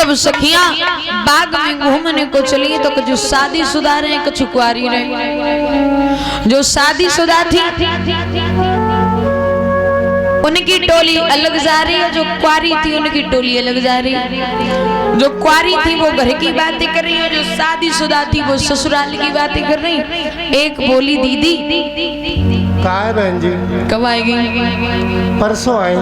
सब सखियां बाग में घूमने को चली तो कुछ शादीशुदा रहे, कुछ कुंवारी रहे। जो शादीशुदा थी उनकी टोली अलग जा रही है, जो कुंवारी थी उनकी टोली अलग जा रही है। जो कुंवारी थी वो घर की बातें कर रही है, जो शादीशुदा थी वो ससुराल की बातें कर रही। एक बोली, दीदी कहाँ है बहन जी? कब आएगी? परसों आई।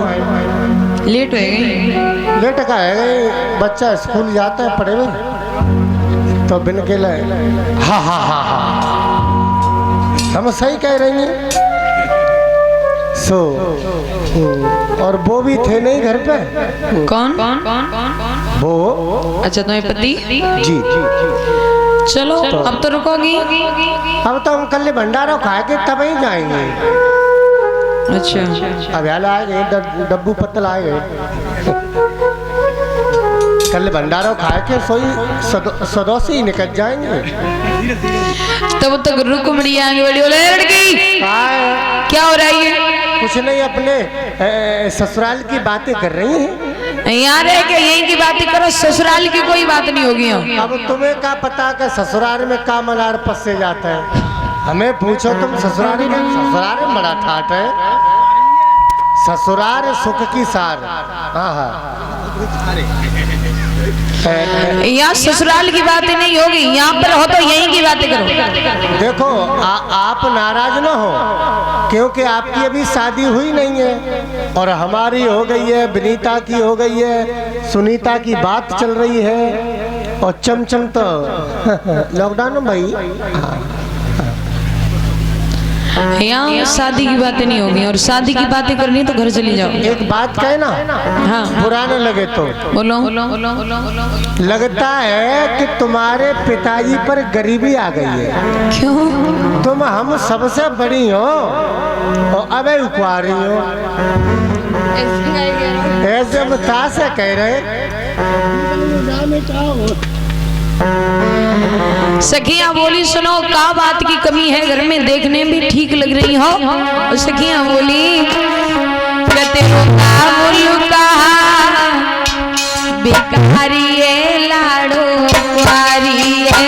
लेट हो गई? लेट का है, बच्चा स्कूल जाता है पढ़े में तो बिन के लाए। हाँ हाँ हाँ हाँ, हम सही कह रही हैं। सो और वो भी थे नहीं घर पे। कौन? वो अच्छा, तुम्हें पति? जी। चलो अब तो रुकोगी? अब तो हम कल भंडारा खा के तब ही जाएंगे। अच्छा, अब आ गए डब्बू पत्तल आ गए। कल भंडारा खा के सोई सदोसी ही निकल जाएंगे। तब तक रुकमणी आगे बढ़ी, बोले लड़की क्या हो रहा है? कुछ नहीं, अपने ससुराल की बातें कर रही हैं। यहाँ रह के यहीं की बातें करो, ससुराल की कोई बात नहीं होगी। अब तुम्हें क्या पता कि ससुराल में का मलार पससे जाता है? हमें पूछो तुम ससुराल में। ससुराल में बड़ा ठाट है, ससुराल सुख की सार। हाँ हाँ, यहाँ ससुराल की बातें नहीं होगी, यहाँ पर हो तो यहीं की बातें करो। देखो आप नाराज ना हो, क्योंकि आपकी अभी शादी हुई नहीं है और हमारी हो गई है, विनीता की हो गई है, सुनीता की बात चल रही है और चमचम तो लॉकडाउन में भाई। यहाँ शादी की बातें नहीं होगी, और शादी की बातें करनी तो घर चली जाओ। एक बात कहे ना, हाँ बुरा न लगे तो बोलो। लगता है कि तुम्हारे पिताजी पर गरीबी आ गई है। क्यों? तुम हम सबसे बड़ी हो और अबे कुंवारी हो। ऐसे बता से कह रहे। सखियां बोली, सुनो का बात की कमी है घर में, देखने भी ठीक लग रही हो। सखियां बोली, बेकारी है लाडो कुंवारी है,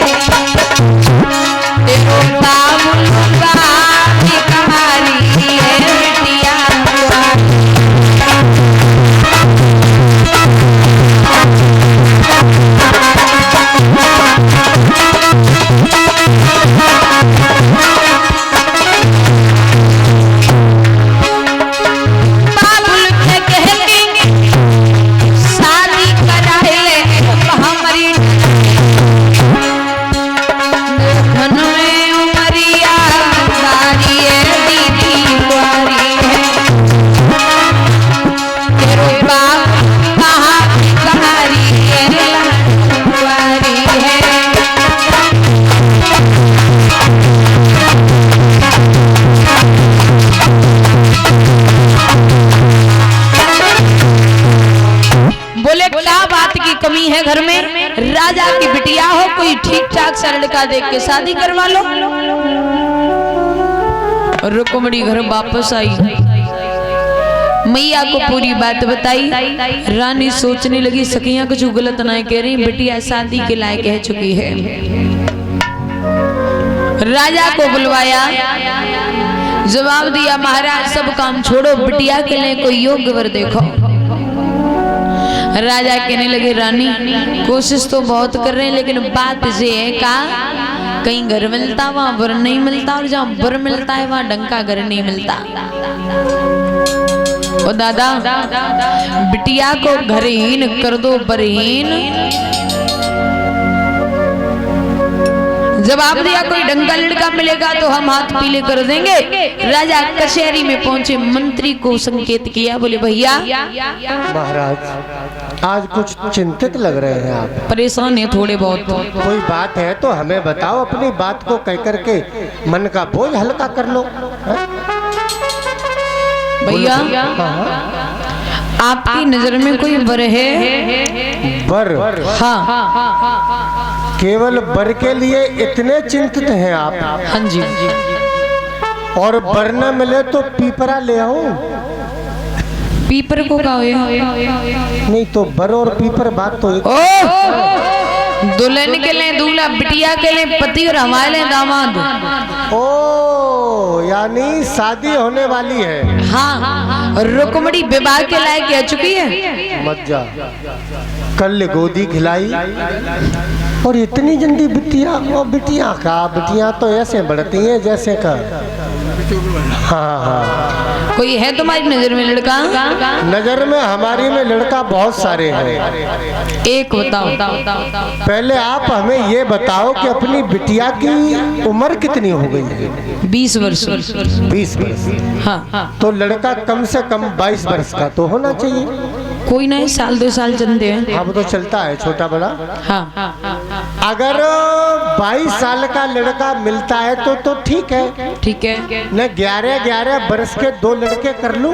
कमी है घर में। राजा की बिटिया हो, कोई ठीक ठाक सा लड़का देख के शादी करवा लो। रुक्मणी घर वापस आई, मैया को पूरी बात बताई। रानी सोचने लगी सखियां कुछ गलत ना कह रही, बिटिया शादी के लायक कह चुकी है। राजा को बुलवाया, जवाब दिया, महाराज सब काम छोड़ो, बिटिया के लिए कोई योग्य वर देखो। राजा कहने लगे, रानी कोशिश तो बहुत कर रहे हैं, लेकिन बात ये है का कहीं घर मिलता वहां वर नहीं मिलता, और जहाँ वर मिलता है वहां डंका घर नहीं मिलता। ओ दादा, बिटिया को घरहीन कर दो, बरहीन। जवाब दिया, कोई डंगा लड़का मिलेगा तो हम हाथ पीले कर देंगे। राजा कचहरी में पहुंचे, मंत्री को संकेत किया, बोले भैया। महाराज आज कुछ चिंतित लग रहे हैं आप। परेशान है थोड़े बहुत। कोई बात है तो हमें बताओ, अपनी बात को कह करके मन का बोझ हल्का कर लो। भैया आपकी नजर में कोई वर है? वर? हाँ, केवल वर के लिए इतने चिंतित हैं आप? हाँ जी। और वर न मिले तो पीपरा ले आऊं? पीपर को का हुए नहीं तो बर और पीपर बात तो एक। ओ दुल्हन के लिए दूल्हा, बिटिया के लिए पति और हमारे लिए दामाद। ओ यानी शादी होने वाली है। हाँ, रुक्मणी विवाह के लायक आ चुकी है। मत जा, कल गोदी खिलाई और इतनी जल्दी बिटिया। वो बिटिया तो ऐसे बढ़ती हैं जैसे का। हाँ हाँ, कोई है तुम्हारी नजर में लड़का? नजर में हमारी में लड़का बहुत सारे हैं। एक बताओ। पहले आप हमें ये बताओ कि अपनी बिटिया की उम्र कितनी हो गई है? 20 वर्ष। 20 वर्ष। हाँ, तो लड़का कम से कम 22 वर्ष का तो होना चाहिए। कोई नहीं, साल 2 साल चलते हैं। हाँ वो तो चलता है, छोटा बड़ा। हाँ, अगर 22 साल का लड़का मिलता है तो ठीक है। ठीक है। न 11 वर्ष के 2 लड़के कर लूं?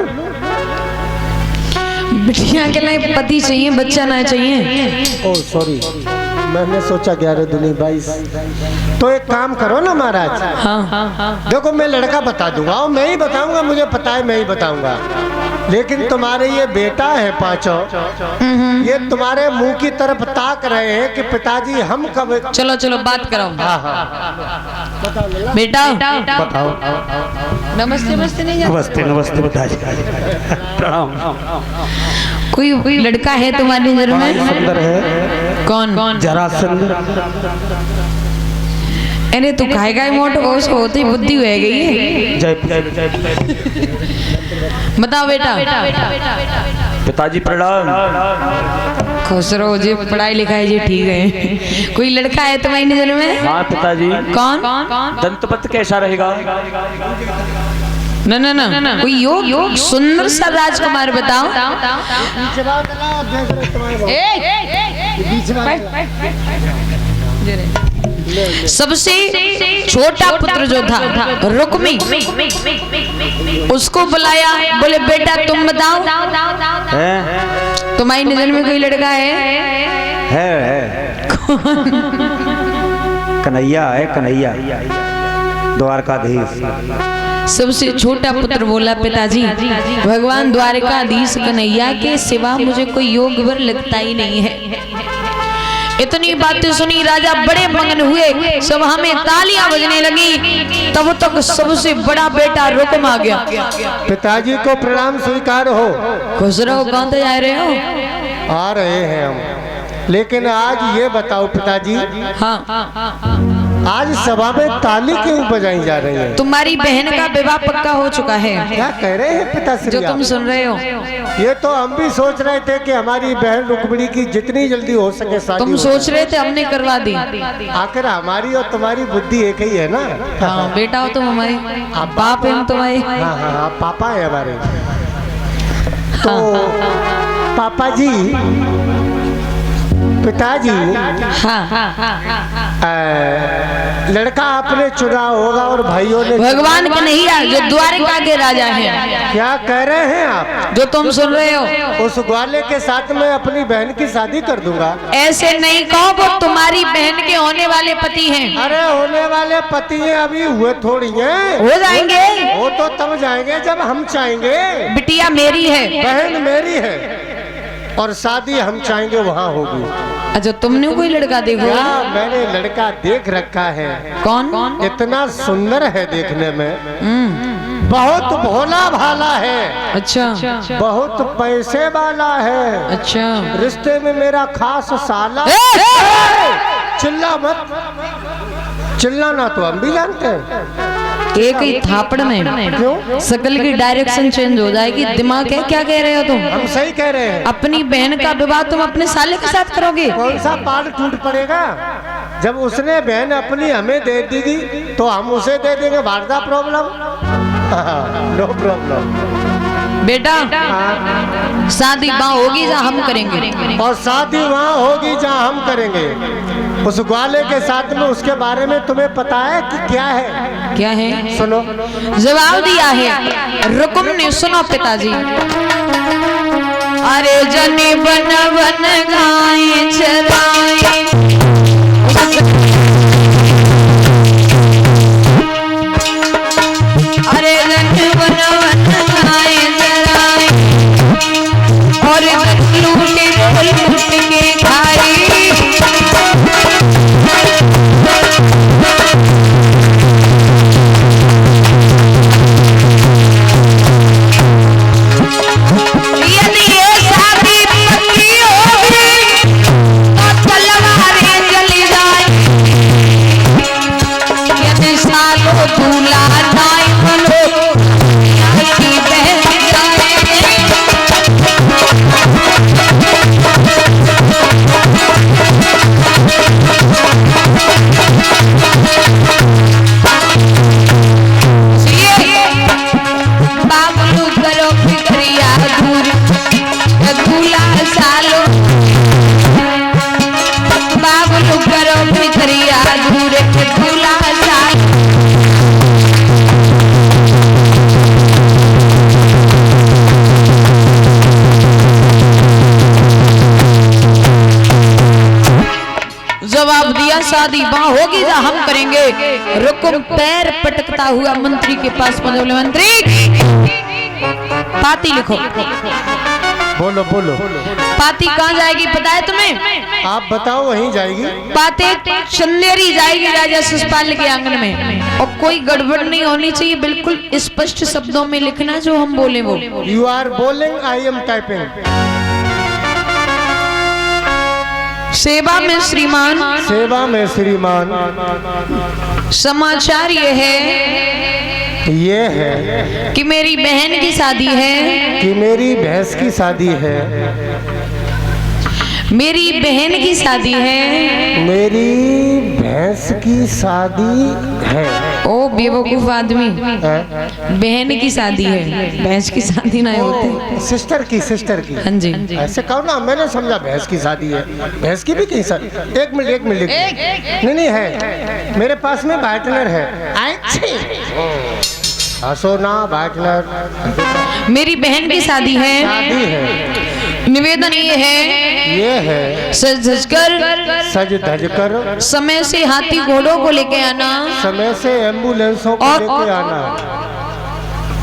बिटिया के लिए पति चाहिए, बच्चा ना चाहिए। ओह सॉरी, मैंने सोचा 11 दूनी 22। तो एक काम करो ना महाराज। हाँ। देखो मैं लड़का बता दूंगा और मैं ही बताऊंगा, मुझे पता है मैं ही बताऊंगा। लेकिन तुम्हारे ये बेटा है पांचों, ये तुम्हारे मुंह की तरफ ताक रहे हैं कि पिताजी हम कब। चलो बात करो। हाँ बेटा बताओ। नमस्ते नहीं जाते? नमस्ते पिताजी, प्रणाम। कोई लड़का है तुम्हारी नजर में? सुंदर है। कौन? जरासंध। अरे तू खाएगा मोट उसको होती बुद्धि हो गई है। बताओ बेटा। पिताजी प्रणाम। खुश रहो जी, पढ़ाई लिखाई जी ठीक है। कोई लड़का है तुम्हारी नजर में? हाँ पिताजी। कौन? दंतपत कैसा रहेगा? ना कोई योग सुंदर सा राजकुमार बताओ। सबसे छोटा पुत्र जो था रुक्मी, उसको बुलाया, बोले बेटा तुम बताओ तुम्हारी नजर में कोई लड़का है? कन्हैया है, कन्हैया द्वारकाधीश। सबसे छोटा पुत्र बोला पिताजी भगवान द्वारकाधीश कन्हैया के सिवा मुझे कोई योग वर लगता ही नहीं है। इतनी बातें सुनी राजा बड़े मगन हुए, सब हमें तालियां बजने लगी। तब तक सबसे बड़ा बेटा रुक्म आ गया। पिताजी को प्रणाम स्वीकार हो। खुश रहो। कौन तो जा रहे हो? आ रहे हैं हम। लेकिन आज ये बताओ पिताजी, हाँ, आज सभा में ताली क्यों बजाई जा रही है? तुम्हारी बहन का विवाह पक्का हो चुका है। क्या कह रहे हैं पिताश्री? जो तुम सुन रहे हो, ये तो हम भी सोच रहे थे कि हमारी बहन रुक्मिणी की जितनी जल्दी हो सके शादी। तुम सोच रहे थे, हमने करवा दी। आखिर हमारी और तुम्हारी बुद्धि एक ही है ना। हाँ, बेटा हो तुम हमारे, बाप है हम तुम्हारे। हाँ, पापा है हमारे। तो पापा जी, पिताजी, लड़का आपने चुना होगा और भाइयों ने। भगवान कन्हैया जो द्वारका के राजा हैं। क्या कह रहे हैं आप? जो तुम सुन रहे हो, उस ग्वाले के साथ मैं अपनी बहन की शादी कर दूंगा। ऐसे नहीं कहो, वो तुम्हारी बहन के होने वाले पति हैं। अरे होने वाले पति हैं, अभी हुए थोड़ी हैं। हो जाएंगे। वो तो तब जाएंगे जब हम चाहेंगे। बिटिया मेरी है, बहन मेरी है और शादी हम चाहेंगे वहाँ होगी। अच्छा, तुमने कोई लड़का देखा? मैंने लड़का देख रखा है। कौन? इतना सुंदर है देखने में, बहुत भोला भाला है। अच्छा, बहुत पैसे वाला है। अच्छा, रिश्ते में मेरा खास साला। चिल्ला मत, चिल्लाना तो हम भी जानते हैं। एक ही थापड़ में क्यों? शकल की डायरेक्शन चेंज हो जाएगी। दिमाग है? क्या कह रहे हो तुम? हम सही कह रहे हैं। अपनी बहन का विवाह तुम अपने साले के साथ करोगे? कौन सा पार्ट टूट पड़ेगा? जब उसने बहन अपनी हमें दे देगी तो हम उसे दे देंगे। वार्ता प्रॉब्लम? No problem. बेटा, शादी वहाँ होगी जहाँ हम करेंगे, और शादी वहाँ होगी जहाँ हम करेंगे। उस ग्वाले के साथ में उसके बारे में तुम्हें पता है कि क्या है? क्या है? सुनो। जवाब दिया है रुक्म ने। सुनो पिताजी। अरे जने बन बन गाय चराए, अरे जने बन बन गाय चराए, शादी वहां होगी जहां हम करेंगे। रुकुम पैर पटकता हुआ मंत्री के पास पहुंचे, बोले मंत्री पाती लिखो। बोलो बोलो। पाती कहाँ जाएगी पता है तुम्हें? आप बताओ, वहीं जाएगी। पाते चंदेरी जाएगी राजा शिशुपाल के आंगन में, और कोई गड़बड़ नहीं होनी चाहिए, बिल्कुल स्पष्ट शब्दों में लिखना जो हम बोले वो। यू आर बोलिंग, आई एम टाइपिंग। सेवा में श्रीमान, सेवा में श्रीमान। समाचार ये है कि मेरी बहन की शादी है, कि मेरी भैंस की शादी है, मेरी बहन की शादी है, मेरी भैंस की शादी है। ओ बेवकूफ आदमी, बहन की शादी है, भैंस की शादी ना होती। सिस्टर की। हाँ जी। ऐसे कहो ना, मैंने समझा भैंस की शादी है, भैंस की भी कहीं शादी। एक मिनट नहीं है, मेरे पास में पार्टनर है। हंसो ना, पार्टनर। मेरी बहन की शादी है, शादी है। निवेदन ये है सज धज कर समय से हाथी घोड़ों को लेके आना, समय से एम्बुलेंसों को लेके आना।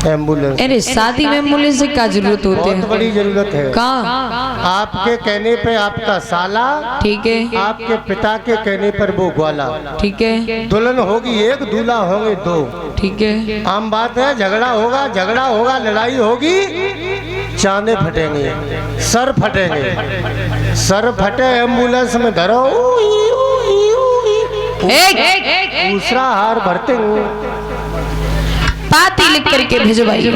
एम्बुलेंस, अरे शादी में एम्बुलेंस से क्या जरूरत होती है? बहुत बड़ी जरूरत है। कहाँ? आपके कहने पे आपका साला, ठीक है, आपके पिता के कहने पर वो ग्वाला, ठीक है, दुल्हन होगी एक, दूल्हा होंगे दो, ठीक है, आम बात है। झगड़ा होगा, लड़ाई होगी, चांदे फटेंगे, सर फटे, एम्बुलेंस में धरो, दूसरा हार भरते पाती लिख करके भिजवाई,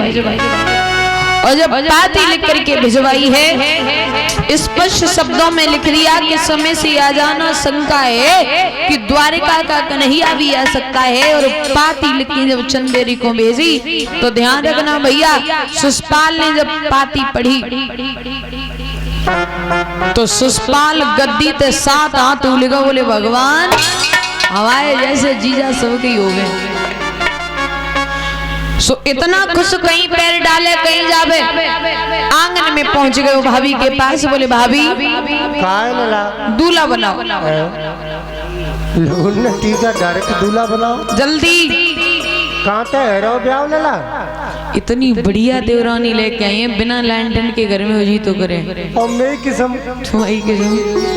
और जब पाती लिख करके भिजवाई है, स्पष्ट शब्दों में लिख दिया कि समय से आ जाना, शंका है कि द्वारिका का कन्हैया भी आ सकता है। और पाती लिखी जब चंदेरी को भेजी तो ध्यान रखना भैया, शिशुपाल ने जब पाती पढ़ी तो शिशुपाल गद्दी ते 7 हाथ उलगा, बोले भगवान हमारे जैसे जीजा सबके ही हो गए। सो इतना खुश, कहीं पैर डाले कहीं जावे, आंगन में पहुंच गए भाभी के पास, बोले भाभी दूल्हा बनाओ। ठीक है, डायरेक्ट दूल्हा बनाओ जल्दी। कहाँ थे ब्याह लला? इतनी बढ़िया देवरानी लेके आई है, बिना लैंडन के घर में हो जी तो करे। और मेरी किस्म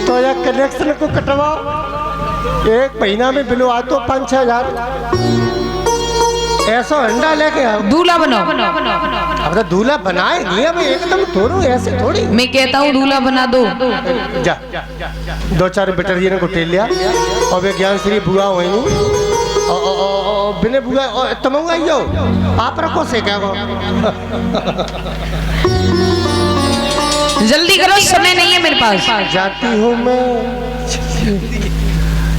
तो या कनेक्शन को कटवाओ, एक महीना में बिलो आ तो 5-6 हजार ऐसा अंडा लेके आओ, दूल्हा बनाओ। अब तो दूल्हा बनाए नहीं, अब एकदम थोड़ो ऐसे थोड़ी। मैं कहता हूँ दूल्हा बना दो। जा 2-4 बेटरिया को टेल लिया, और वे ज्ञान श्री बुआ हुई बिने बुआ तमंगा यो आप रखो से क्या जल्दी करो, समय नहीं है मेरे पास। जाती हूँ मैं,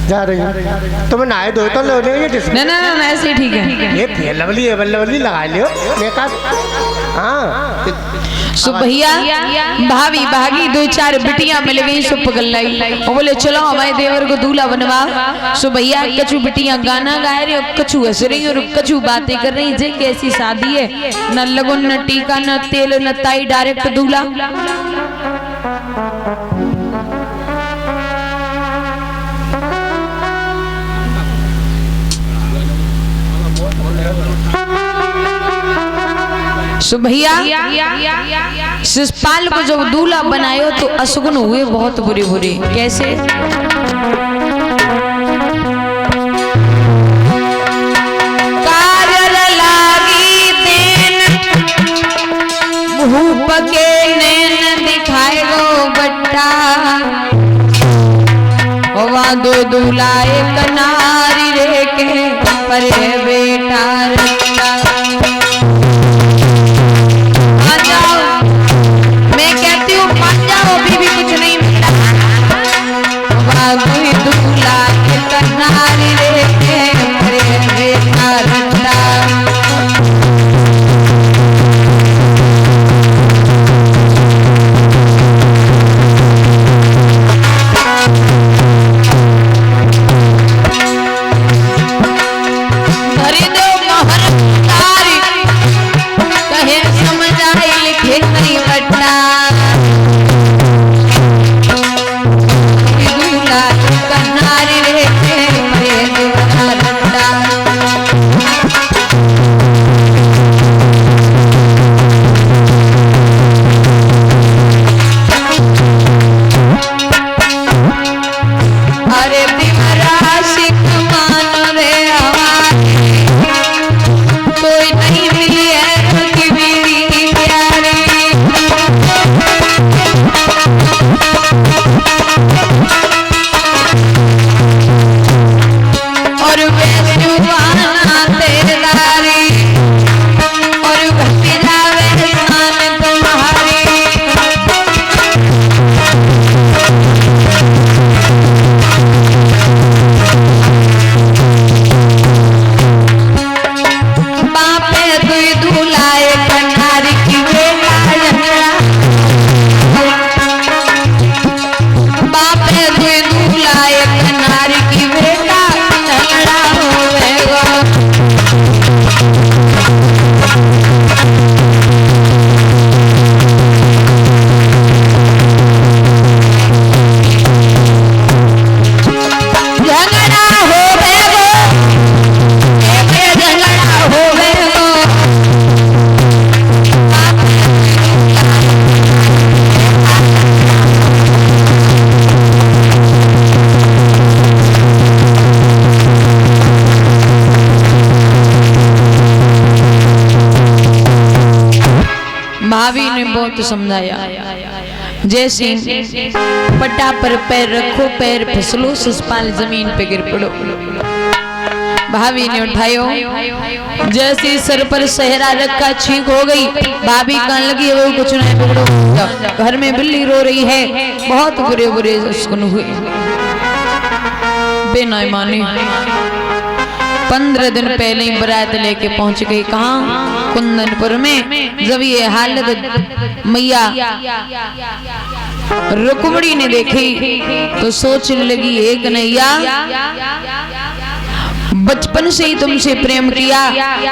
जा रही हूँ। तुम्हें नहाए धोए तो लो नहीं? ना ऐसे ही ठीक है। ये फिर लवली लगा लियो हाँ। सो भैया भाभी भागी, 2-4 बिटियां मिल गई, सो पगल लाई और बोले चलो हमारे देवर को दूल्हा बनवा। सो भैया कछु बिटियां गाना गा रही और कछु हंस रही और कछु बातें कर रही। जे कैसी शादी है, न लगन न टीका न तेल न ताई, डायरेक्ट दूल्हा। सो भैया शिशुपाल को जब दूल्हा बनायो तो अशुगुन हुए बहुत बुरे बुरे। कैसे? कारल लागी देन भूप के नैन दिखाए गो बट्टा, वहाँ दो दूल्हा एक नारी रे के परे बेटा रट्टा। मैं कहती हूँ मान जाओ, अभी भी कुछ नहीं मिला। कोई दूल्हा के कनारी रे के परे बेटा रट्टा। दूल्हा कन्हारी रे भाभी ने बहुत समझाया, जैसे पट्टा पर पैर रखो, पैर फिसलो, ससपाल जमीन पे गिर पड़ो। भाभी ने उठायो, जैसे सर पर सहरा रखा, छींक हो गई। भाभी कहने लगी वो कुछ नहीं, पकड़ो। घर में बिल्ली रो रही है, बहुत बुरे बुरे सुन हुए। बेना माने 15 दिन पहले ही बारात लेके पहुंच गई। कहाँ? कुंदनपुर में। जब ये हालत मैया रुक्मणी ने देखी तो सोचने लगी, एक कन्हैया बचपन से ही तुमसे प्रेम किया,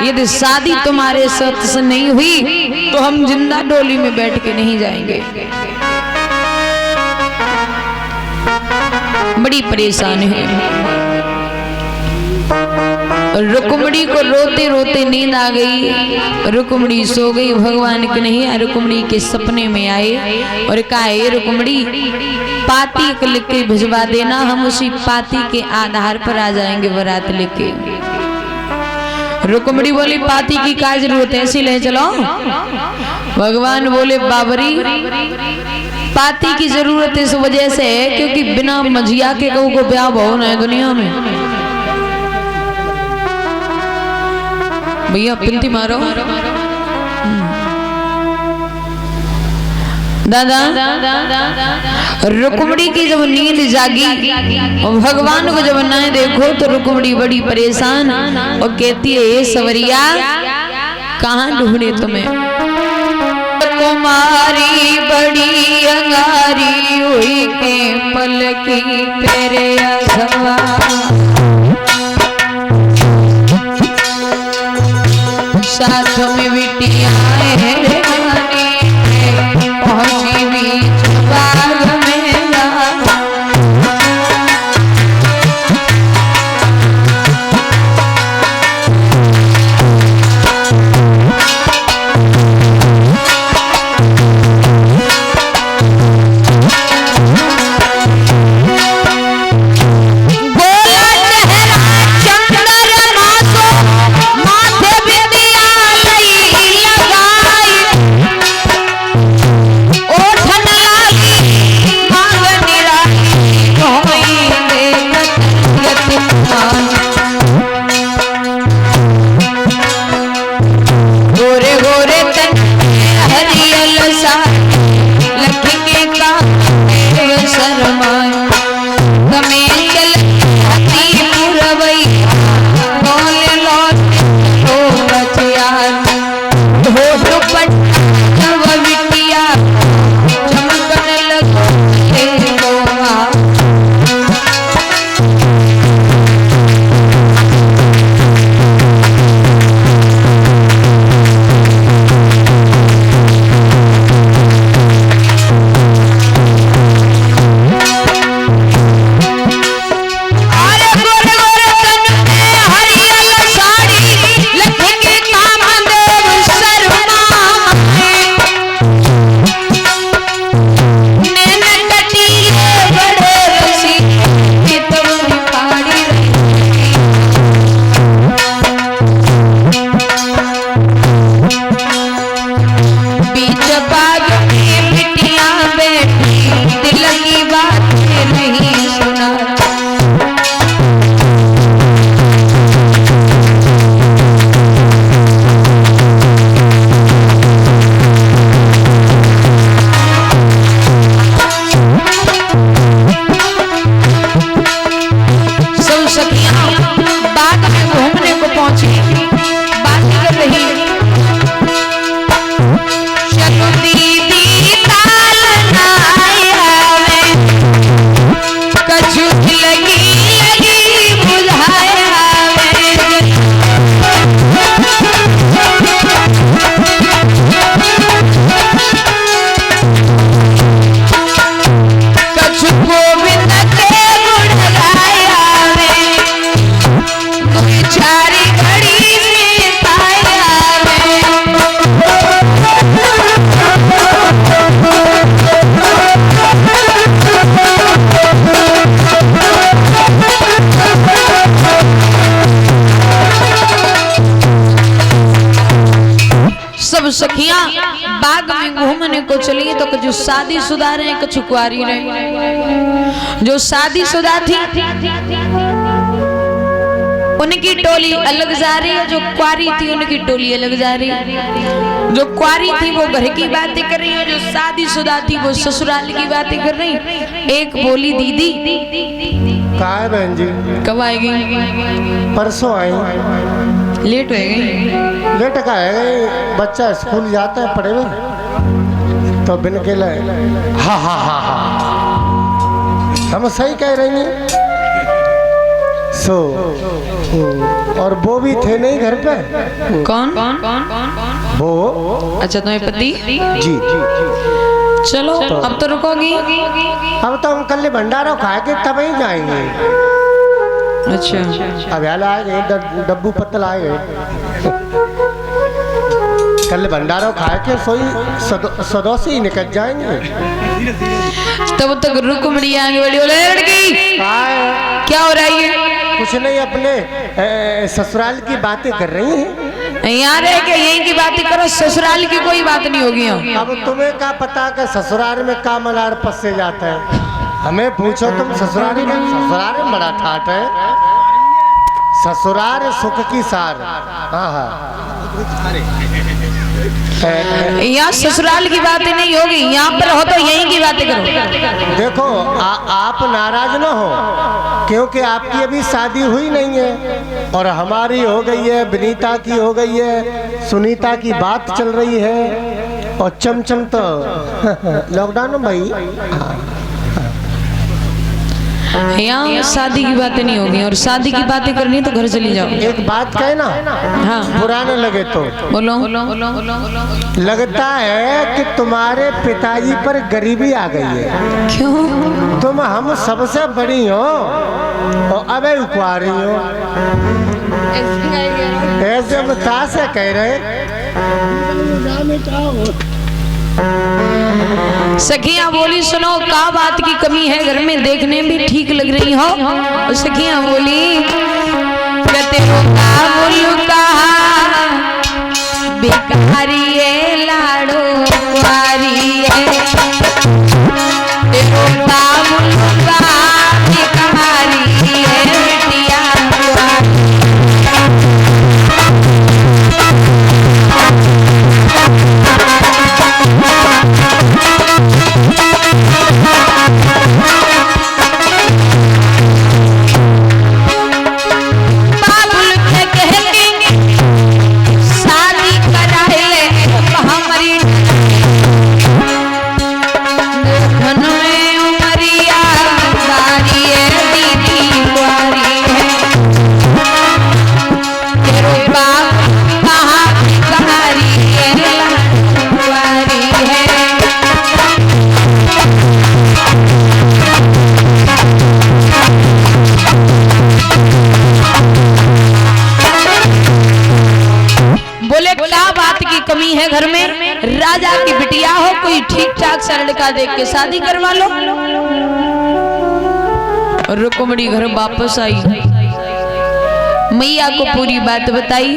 यदि शादी तुम्हारे साथ से नहीं हुई तो हम जिंदा डोली में बैठ के नहीं जाएंगे। बड़ी परेशान है। रुक्मणी को रोते रोते नींद आ गई। रुक्मणी सो गई। भगवान के नहीं, रुक्मणी के सपने में आए और कहा, हे रुक्मणी, पाती लिख के भिजवा देना, हम उसी पाती के आधार पर आ जाएंगे बारात लेके। रुक्मणी बोली, पाती की क्या जरूरत है, ऐसी ले चलो। भगवान बोले, बाबरी, पाती की जरूरत इस वजह से है क्योंकि बिना मझिया के कहू को ब्याह बहु न है दुनिया में। भैया पिंती मारो। दादा, रुक्मणी की जब नींद जागी और भगवान को जब ना देखो तो रुक्मणी बड़ी परेशान और कहती है, ये सवरिया कहाँ ढूंढे तुम्हें? कुमारी बड़ी अंगारी हुई के पलकी तेरे अघवा, साथ में बिटिया पहुंची बीच बाग में सखियां बाग में घूमने को चली तो कुछ शादीशुदा रहे कुछ कुंवारी रहे। जो शादीशुदा थी उनकी टोली अलग जा रही है, जो कुंवारी थी उनकी टोली अलग जा रही है। जो कुंवारी थी वो घर की बातें कर रही है, जो शादीशुदा थी वो ससुराल की बातें कर रही। एक बोली दीदी कहाँ है बहन जी? कब आएगी? परसों आई। लेट हो गई। लेट का है, बच्चा स्कूल जाता है पढ़े हुए तो बिन के लिए। हाँ हाँ हाँ हाँ, हम सही कह रही हैं। सो और वो भी थे नहीं घर पे। कौन? वो अच्छा तुम्हें पति? जी। चलो अब तो रुकोगी। अब तो हम कल भंडारा खा के तब ही जाएंगे। अच्छा अब यार आए गए, डब्बू पत्तल आए गए। कल भंडारा खा के सोई सदों से ही निकल जाएंगे। तब तक रुक मड़ी आगे बड़ी बोले लड़की क्या हो रही है? कुछ नहीं, अपने ससुराल की बातें कर रही हैं। यहाँ रह के यहीं की बातें करो, ससुराल की कोई बात नहीं होगी। अब तुम्हें क्या पता कि ससुराल में का मलार पससे जाता है? हमें पूछो तुम ससुराल में। ससुराल में बड़ा ठाट है, ससुराल सुख की सार। हाँ हाँ, यहाँ ससुराल की बातें नहीं होगी, यहाँ पर हो तो यहीं की बातें करो। देखो आप नाराज ना हो, क्योंकि आपकी अभी शादी हुई नहीं है और हमारी हो गई है, विनीता की हो गई है, सुनीता की बात चल रही है और चमचम तो लॉकडाउन में भाई। यहाँ शादी की बातें नहीं होगी, और शादी की बातें करनी है तो घर चली जाओ। एक बात कहे ना, हाँ पुराने लगे तो बोलो। लगता है कि तुम्हारे पिताजी पर गरीबी आ गई है। क्यों? तुम हम सबसे बड़ी हो और अबे कुंवारी हो। ऐसे बता से कह रहे। सखियां बोली सुनो का बात की कमी है, घर में देखने भी ठीक लग रही हो। और सखियां बोली बेकारी है लाडो कुंवारी है, बेकारी है बिटिया कुंवारी। कमी है घर में, राजा की बिटिया हो, कोई ठीक ठाक सा लड़का देख के शादी करवा लो। रुक्मणी घर वापस आई, मैया को पूरी बात बताई।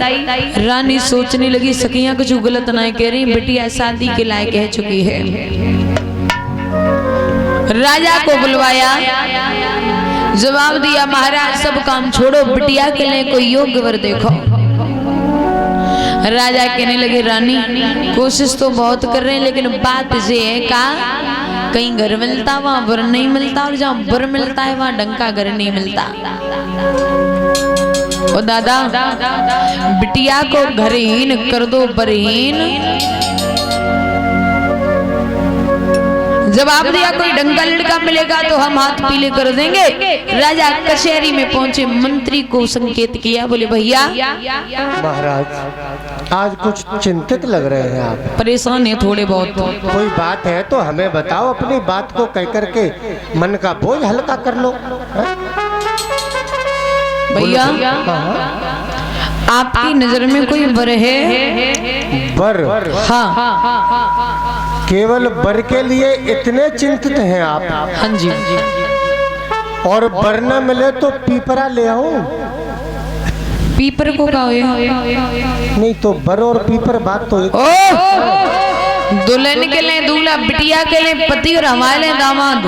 रानी सोचने लगी सखियां कुछ गलत ना कह रही, बिटिया शादी के लायक कह चुकी है। राजा को बुलवाया, जवाब दिया महाराज सब काम छोड़ो, बिटिया के लिए कोई योग्य वर देखो। राजा कहने लगे रानी कोशिश तो बहुत कर रहे हैं, लेकिन बात ये है का कहीं घर मिलता वहाँ वर नहीं मिलता, और जहाँ वर मिलता है वहाँ डंका घर नहीं मिलता। ओ दादा बिटिया को घरहीन कर दो बरहीन। जवाब दिया कोई डंगा लड़का मिलेगा तो हम हाथ पीले कर देंगे। राजा कचहरी में पहुंचे, मंत्री को संकेत किया, बोले भैया महाराज आज कुछ चिंतित लग रहे हैं आप, परेशान है थोड़े बहुत। कोई बात है तो हमें बताओ, अपनी बात को कह करके मन का बोझ हल्का कर लो। भैया आपकी नजर में कोई वर है? वर? हाँ केवल वर के लिए इतने चिंतित हैं आप? हाँ जी। और वर न मिले तो पीपरा ले आऊं? पीपर को का नहीं तो बर और पीपर बात तो एक। ओ दुल्हन के लिए दूल्हा, बिटिया के लिए पति और हमारे लिए दामाद।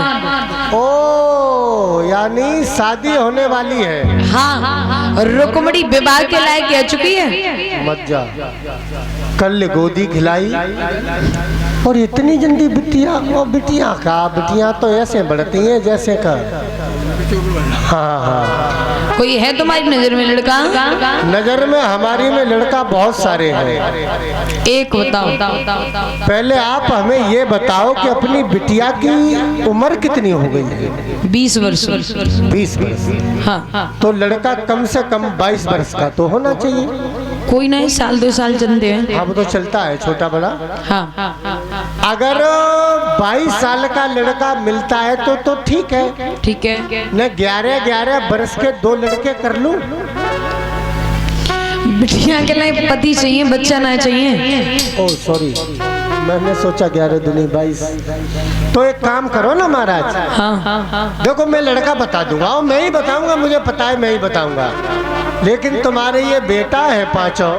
ओ यानी शादी होने वाली है। हाँ, रुक्मणी विवाह के लायक कह चुकी है। मत जा, कल गोदी खिलाई और इतनी जल्दी बिटिया को। बिटिया तो ऐसे बढ़ती हैं जैसे का। हाँ, कोई है तुम्हारी नजर में लड़का? नजर में हमारी में लड़का बहुत सारे हैं। एक बताओ। पहले आप हमें ये बताओ कि अपनी बिटिया की उम्र कितनी हो गई है? 20 वर्ष। 20 वर्ष। हाँ, तो लड़का कम से कम 22 वर्ष का तो होना चाहिए। कोई नहीं, साल 2 साल चलते हैं। हाँ, वो तो चलता है छोटा बड़ा। हाँ, अगर 22 साल का लड़का मिलता है तो ठीक है। ठीक है। न 11 वर्ष के 2 लड़के कर लूं? बिटिया के लिए पति चाहिए, बच्चा ना चाहिए। ओह सॉरी, मैंने सोचा 11 दूनी 22। तो एक काम करो ना महाराज। हाँ। देखो मैं लड़का बता दूंगा और मैं ही बताऊंगा, मुझे पता है मैं ही बताऊंगा। लेकिन तुम्हारे ये बेटा है पांचों,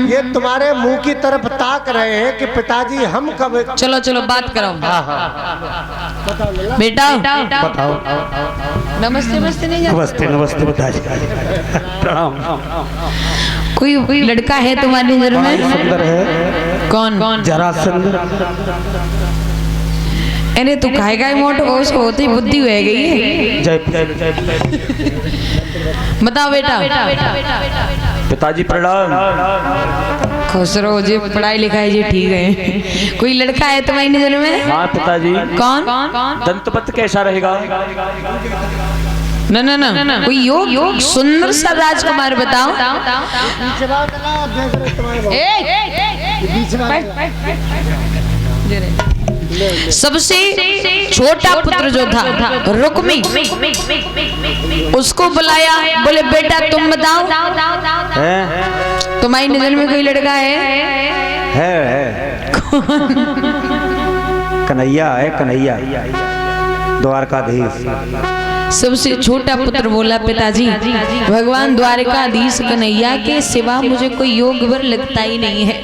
ये तुम्हारे मुंह की तरफ ताक रहे हैं कि पिताजी हम कब। चलो बात करो। हाँ। बेटा बताओ। नमस्ते नहीं जाते? नमस्ते पिताजी। प्रणाम। कोई लड़का है तुम्हारी नजर में? सुंदर है। कौन? जरासंध। अरे तू खाएगा मोट होती ही बुद्धि हो गई है। बताओ बेटा। पिताजी प्रणाम। खुश रहो जी, पढ़ाई लिखाई जी ठीक है। कोई लड़का है तुम्हारी नजर में? हाँ पिताजी। कौन? दंतपत कैसा रहेगा? ना कोई योग सुंदर सा राजकुमार बताओ। सबसे छोटा पुत्र जो था रुक्मी, उसको बुलाया, बोले बेटा तुम बताओ तुम्हारी नजर में कोई लड़का है? कन्हैया है, कन्हैया द्वारकाधीश। सबसे छोटा पुत्र बोला पिताजी भगवान द्वारकाधीश कन्हैया के सिवा मुझे कोई योग वर लगता ही नहीं है।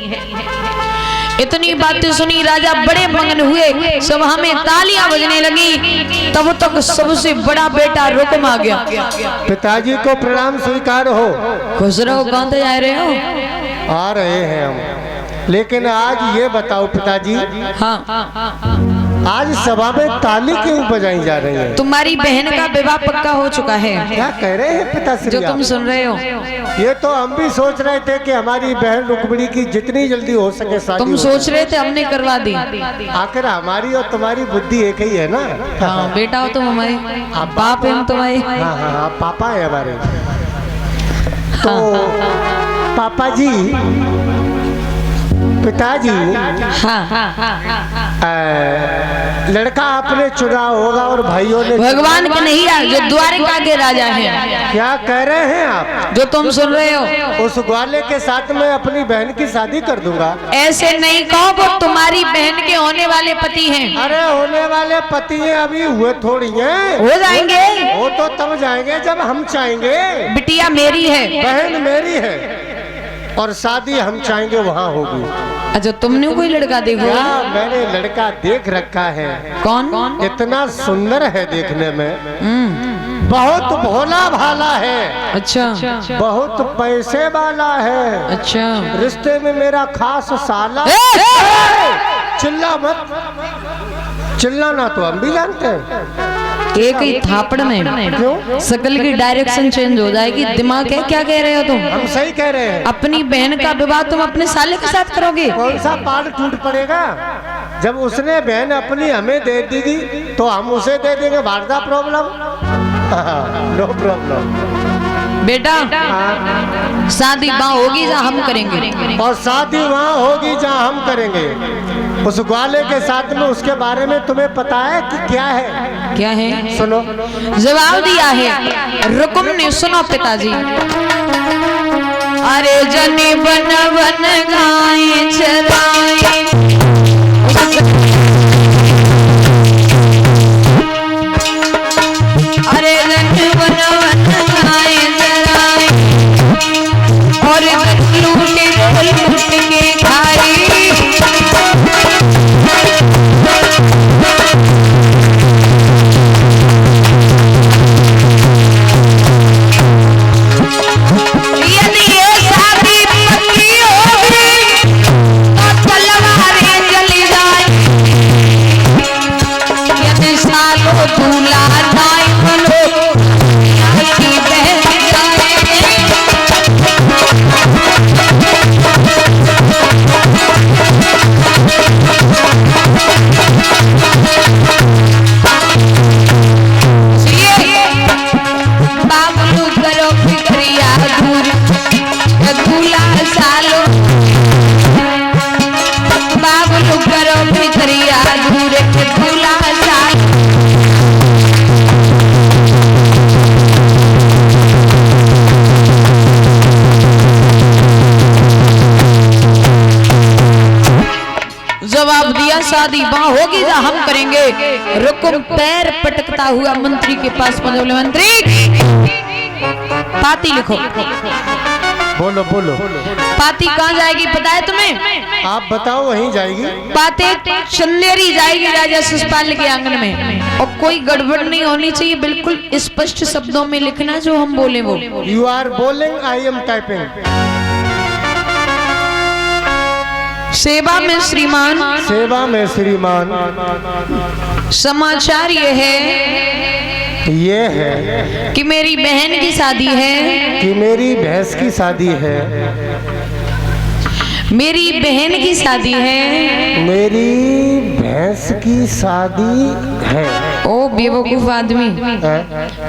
इतनी बातें सुनी राजा बड़े मगन हुए, सभा में तालियां बजने लगी। तब तक सबसे बड़ा बेटा रुक्म आ गया। पिताजी को प्रणाम स्वीकार हो। खुश रहो। कौन तो जा रहे हो? आ रहे हैं हम। लेकिन आज ये बताओ पिताजी, हाँ, आज सभा में ताली क्यों बजाई जा रही है? तुम्हारी बहन का विवाह पक्का हो चुका है। क्या कह रहे हैं पिताश्री? जो तुम सुन रहे हो, ये तो हम भी सोच रहे थे कि हमारी बहन रुक्मिणी की जितनी जल्दी हो सके शादी। तुम सोच रहे थे, हमने करवा दी। आखिर हमारी और तुम्हारी बुद्धि एक ही है ना? हाँ, बेटा हो तुम हमारे, बाप है हम तुम्हारे। हाँ, पापा है हमारे। तो पापा जी, पिताजी, लड़का आपने चुना होगा और भाइयों ने। भगवान कन्हैया जो द्वारका के राजा हैं। क्या कह रहे हैं आप? जो तुम सुन रहे हो, उस ग्वाले के साथ मैं अपनी बहन की शादी कर दूंगा। ऐसे नहीं कहो, वो तुम्हारी बहन के होने वाले पति हैं। अरे होने वाले पति हैं, अभी हुए थोड़ी हैं। हो जाएंगे। वो तो तब जाएंगे जब हम चाहेंगे। बिटिया मेरी है, बहन मेरी है, और शादी हम चाहेंगे वहाँ होगी। अच्छा, तुमने कोई लड़का देखा? मैंने लड़का देख रखा है। कौन? इतना सुंदर है देखने में, बहुत भोला भाला है। अच्छा, बहुत पैसे वाला है। अच्छा, रिश्ते में मेरा खास साला। चिल्ला मत, चिल्लाना तो हम भी जानते हैं। एक ही थापड़ में क्यों? शकल की डायरेक्शन चेंज हो जाएगी। दिमाग है? क्या कह रहे हो तुम? हम सही कह रहे हैं। अपनी बहन का विवाह तुम अपने साले के साथ करोगे? कौन सा पाल टूट पड़ेगा? जब उसने बहन अपनी हमें दे दी तो हम उसे दे देंगे। वार्ता प्रॉब्लम? No problem. बेटा, शादी वहाँ होगी जहाँ हम करेंगे, और शादी वहाँ होगी जहाँ हम करेंगे। उस ग्वाले के साथ में उसके बारे में तुम्हें पता है कि क्या है? क्या है? सुनो। जवाब दिया है रुकुम ने। सुनो पिताजी। अरे जने बन बन गाए चराए, अरे जने बन बन गाए चराए, जवाब दिया शादी वहां होगी जहां हम करेंगे। रुकुम पैर पटकता हुआ मंत्री के पास पहुंचे, बोले मंत्री पाती लिखो। बोलो बोलो। पाती कहाँ जाएगी पता है तुम्हें? आप बताओ, वहीं जाएगी। पाते चंदेरी जाएगी राजा शिषपाल के आंगन में, और कोई गड़बड़ नहीं होनी चाहिए, बिल्कुल स्पष्ट शब्दों में लिखना जो हम बोले वो। यू आर बोलिंग, आई एम टाइपिंग। सेवा में श्रीमान, सेवा में श्रीमान। समाचार ये है कि मेरी बहन की शादी है, कि मेरी भैंस की शादी है, मेरी बहन की शादी है, मेरी भैंस की शादी है। ओ बेवकूफ आदमी,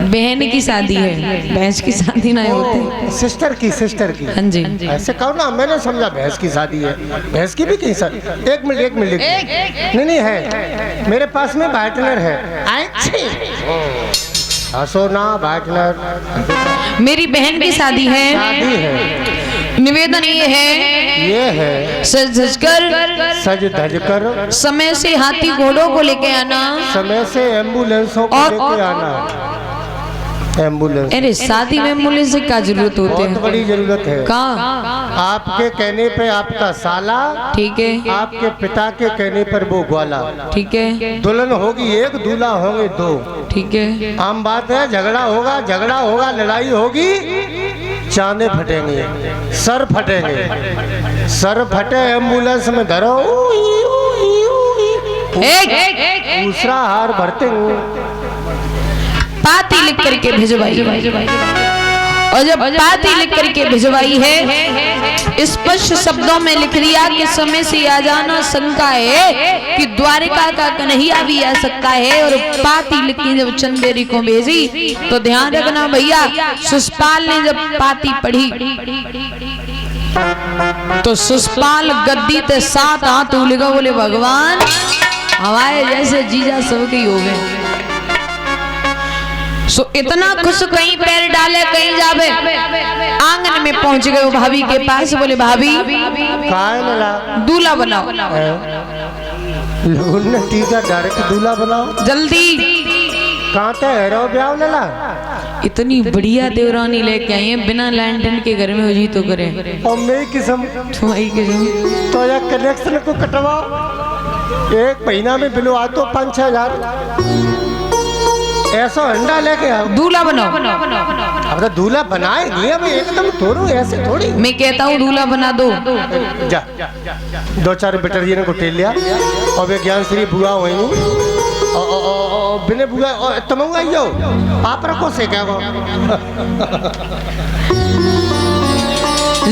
बहन की शादी है, भैंस की शादी ना होती। सिस्टर की, सिस्टर की। हाँ जी। ऐसे कहो ना, मैंने समझा भैंस की शादी है। भैंस की भी कहीं शादी? एक मिनट एक मिनट। नहीं है, मेरे पास में पार्टनर है। हंसो ना, पार्टनर। मेरी बहन की शादी है, शादी है। निवेदन ये है सज धज कर समय से हाथी घोड़ों को लेके आना, समय से एम्बुलेंसों को लेके आना। एम्बुलेंस? अरे शादी में एम्बुलेंस से क्या जरूरत होती है? बहुत बड़ी जरूरत है। कहाँ? आपके कहने पे आपका साला, ठीक है, आपके पिता के कहने पर वो ग्वाला, ठीक है। दुल्हन होगी एक, दूल्हा होंगे दो, ठीक है। आम बात है, झगड़ा होगा, लड़ाई होगी, चांदे फटेंगे, सर फटेंगे। सर फटे एम्बुलेंस में धरो, दूसरा हार भरते पाती लिख करके भिजवाई, और जब पाती लिख करके भिजवाई है, स्पष्ट शब्दों में लिख दिया कि समय से आ जाना, शंका है कि द्वारिका का कन्हैया भी आ सकता है। और पाती लिखी जब चंदेरी को भेजी तो ध्यान रखना भैया, शिषपाल ने जब पाती पढ़ी तो शिषपाल गद्दी ते 7 हाथ उलगा, बोले भगवान हमारे जैसे जीजा सबके ही हो गए। सो इतना खुश, कहीं पैर डाले कहीं जावे, आंगन में पहुंच गए भाभी के पास, बोले भाभी दूल्हा बनाओ। टीका डायरेक्ट दूल्हा बनाओ जल्दी। कहाँ थे हेरो ब्याह लला? इतनी बढ़िया देवरानी लेके आई है, बिना लैंडन के घर में हो जी तो करे। और मेरी किस्म, तुम्हारी किस्म तो या कनेक्शन को कटवाओ, एक महीना में बिलो आ तो 5-6 हजार। ऐसा अंडा लेके आओ, दूल्हा बनाओ। अब तो दूल्हा बनाए नहीं, अब एकदम थोड़ो ऐसे थोड़ी। मैं कहता हूँ दूल्हा बना दो। जा 2-4 बेटरियन को टेल लिया, और वे ज्ञान श्री बुआ हुई बिने बुआ तुम आइयो, आप रखो से क्या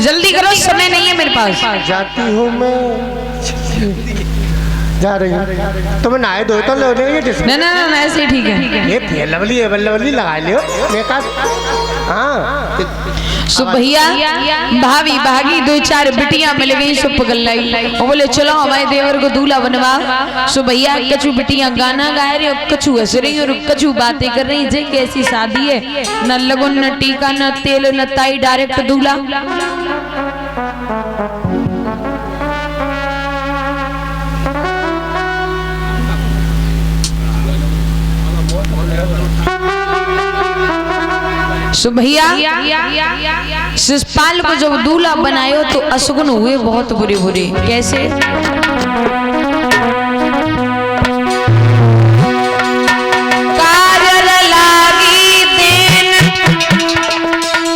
जल्दी करो, समय नहीं है मेरे पास। जाती हूँ मैं, जा रही हूँ। तुम्हें नहाए धोए तो लो नहीं? ना ऐसे ठीक है। ये लवली लगा लियो हाँ। सो भैया भाभी भागी, 2-4 बिटियां मिल गई, सो पकड़ लाई और बोले चलो हमारे देवर को दूल्हा बनवा। सो भैया कछु बिटियां गाना गा रही और कछु हंस रही और कछु बातें कर रही। जे कैसी शादी है, न लगन न टीका न तेल न ताई, डायरेक्ट दूल्हा। सो भैया शिषपाल को जब दूल्हा बनायो तो असगुन हुए बहुत बुरे बुरे। कैसे? कारर लागी देन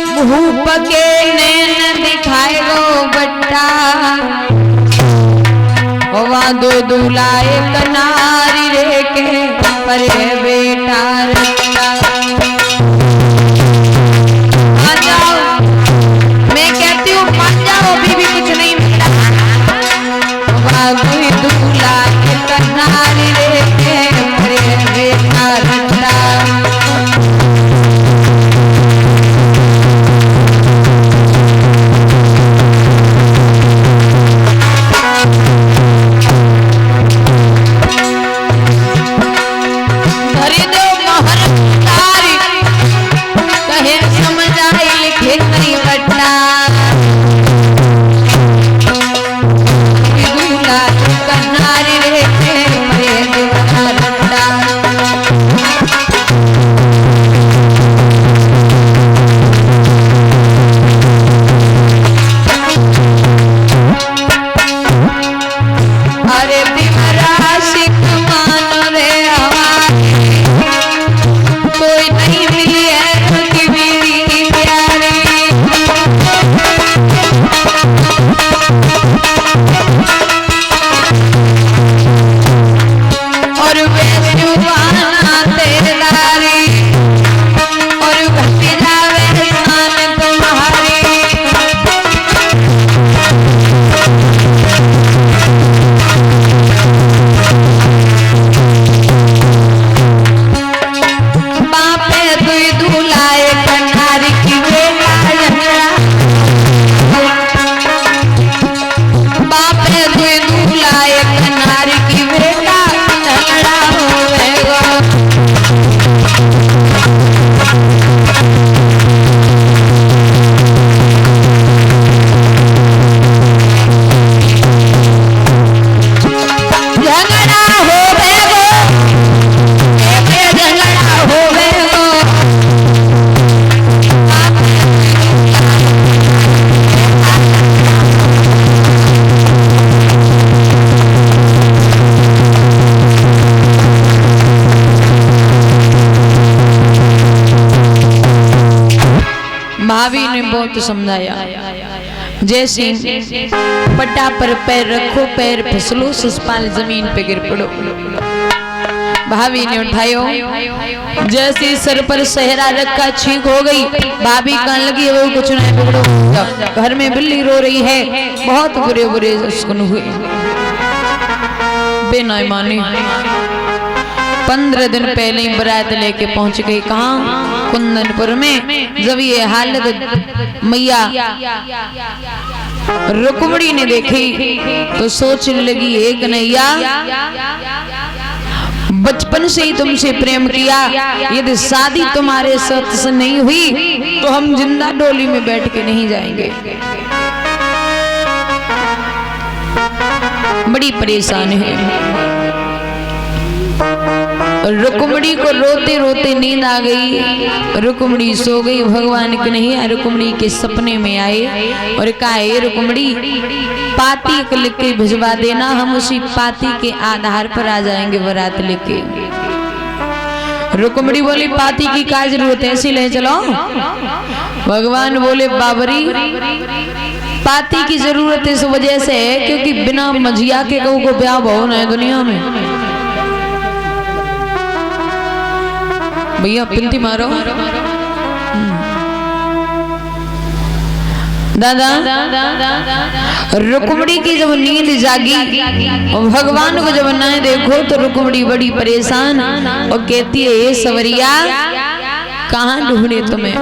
मुँह पके नैन दिखाए गो बट्टा, दो दूल्हा एक नारी रे के परे बेटा रट्टा। मैं कहती हूँ मान जाओ, अभी भी कुछ नहीं मिला। दूल्हा एक नारी रे के परे बेटा रट्टा। करना बहुत समझाया। जैसे पट्टा पर पैर रखो, पैर फिसलो, ससपाल जमीन पे गिर पड़ो। भाभी ने उठायो, जैसे सर पर सहरा रखा, छींक हो गई। भाभी कहने लगी वो कुछ नहीं पकड़ो, घर में बिल्ली रो रही है। बहुत बुरे बुरे सुन हुए, बिना माने 15 दिन पहले ही बारात लेके पहुंच गई। कहाँ? कुंदनपुर में। जब ये हालत मैया रुक्मणी ने देखी तो सोचने लगी, एक कन्हैया बचपन से ही तुमसे प्रेम किया, यदि शादी तुम्हारे साथ से नहीं हुई तो हम जिंदा डोली में बैठ के नहीं जाएंगे। बड़ी परेशान है। रुक्मणी को रोते रोते नींद आ गई। रुक्मणी सो गई। भगवान कन्हैया रुक्मणी के सपने में आए और कहा, हे रुक्मणी, पाती को लिख के भिजवा देना, हम उसी पाती के आधार पर आ जाएंगे बारात लेके। रुक्मणी बोली, पाती की क्या जरूरत है, ऐसी ले चलो। भगवान बोले, बाबरी, पाती की जरूरत इस वजह से है क्योंकि बिना मझिया के कहू को ब्याह बहु है दुनिया में। भैया पिंती मारो। दादा, रुक्मणी की जब नींद जागी और भगवान को जब ना देखो तो रुक्मणी बड़ी परेशान और कहती है, हे सवरिया, कहाँ ढूंढे तुम्हें?